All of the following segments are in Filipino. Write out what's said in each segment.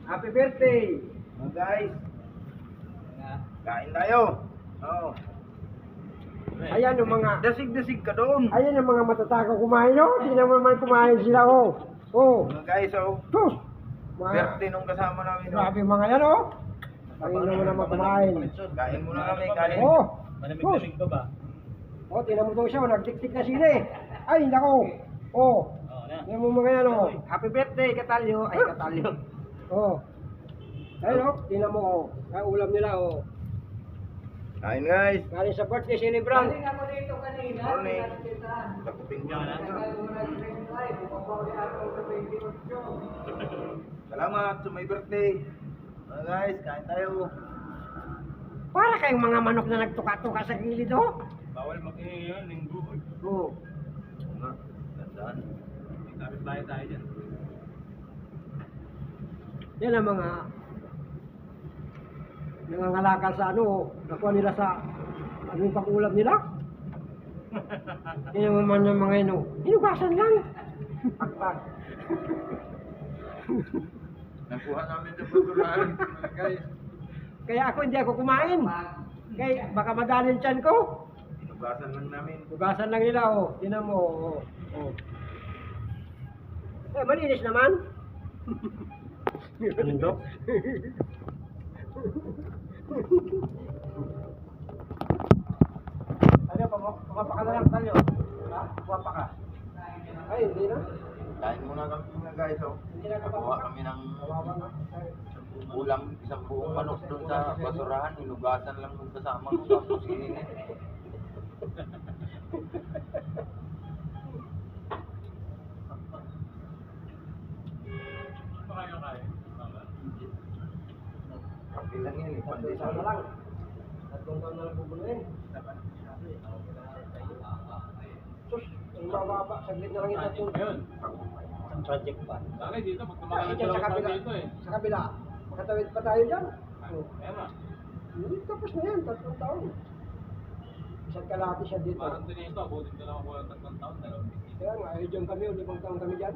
Happy birthday! Mga guys, kain tayo. Oh. Ayan yung mga, Dasig-dasig ka doon. ayan yung mga matatakaw kumain, no? Hindi naman kumain sila, oh. Oh. Mga guys, oh. Sus! Mga, Birthday nung kasama namin. Oh. grabe mga yan, oh. Panginoon mo naman kumain. Kain muna kami, kain. Oh. Sus! Malamig-lamig pa ba? Oh, tinan mo daw siya, oh, nagtiktik na sila eh. Ay, nako. Oh. Oo na. Tinan mo mga yan, oh. Happy birthday, Katalyo. Ay, Katalyo. Oh. Ayun, oh. Tinan mo, oh. Ang ulam nila, oh. Kain guys. Galing sa birthday celebrant. Morning. Takupin niya na. Salamat sa may birthday. Mga guys, kain tayo. Para kayong mga manok na nagtuka-tuka sa gilid, oh. Bawal mag-ingay yun, linggo. Oh. Gandaan. Kapit bahay tayo dyan. Yan ang mga nangangalakal sa ano, nakuha nila sa ano yung pag-ulam nila. Yan naman yung mga ino, hinugasan lang. Akbag. Nakuha namin sa pagkurahan. Guys, Kaya ako hindi ako kumain. Kaya baka madali yung tiyan ko. inugasan lang namin. Hugasan lang nila, oh. Tinan mo, oh. Oh. Eh, malinis naman. Bundok. Ano, pumapa ka na lang, Talyo. Ha? Pumapa ka. Ay, hindi na. Kain muna kami mga guys. Oh. Nakuha kami ng ulam, isang buong manok doon sa basurahan. Inugasan lang nung kasama ko. Tapos ininin. Kaya. Kapil lang yan. Tatlong taon na lang. Tatlong taon na lang bubuluin. Sus, ang bababa. Saglit na lang yung tatlong. Ayun. Ang project pa. Bakit dito? Ay, Magkamagal dyan sa kabila. dito eh. Sa kabila. Makatawid pa tayo dyan. Oh. Kaya nga. Hindi, tapos na yan. Tatlong taon. Isang kalahati siya dito. Parang tinito, abutin ko lang ako ng 3 taon. Kaya nga, eh, dyan kami. 5 taon kami dyan.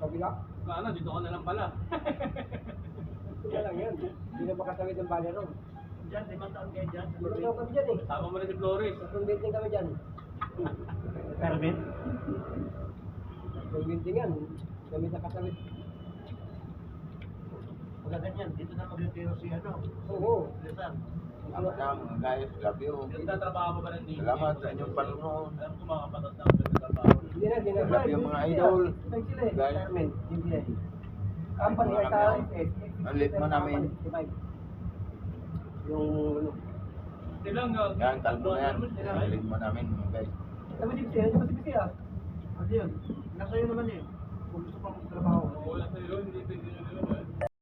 Kabila. Sana, dito ka na lang pala. Kaya lang yan. Hindi na makatawid ng Baleron. Diyan, 5 taon kayo dyan. 5 taon kami dyan eh. Sama mo rin si Flores. Tatlong building kami dyan. Permit? Tatlong building yan. Kami nakatawid. Wala ganyan. Dito na mag-retiro si ano. Oo. Lisan. Salamat na mga guys. Love you. Nagtatrabaho mo ba rin dito? Salamat sa inyong panunod. Alam ko mga patat na ako nagtatrabaho. Hindi na, hindi na. Love you mga idol. Guys. Company Kain sa muna kami. Ang late mo namin. Yung ano. Silang gag. Yan, kalbo na yan. Ang late mo namin mga guys. Sabi di siya, sabi siya. Ano yun? Nasa iyo naman eh. Kung gusto pang magtrabaho. Wala sa'yo, hindi pwede nyo nila.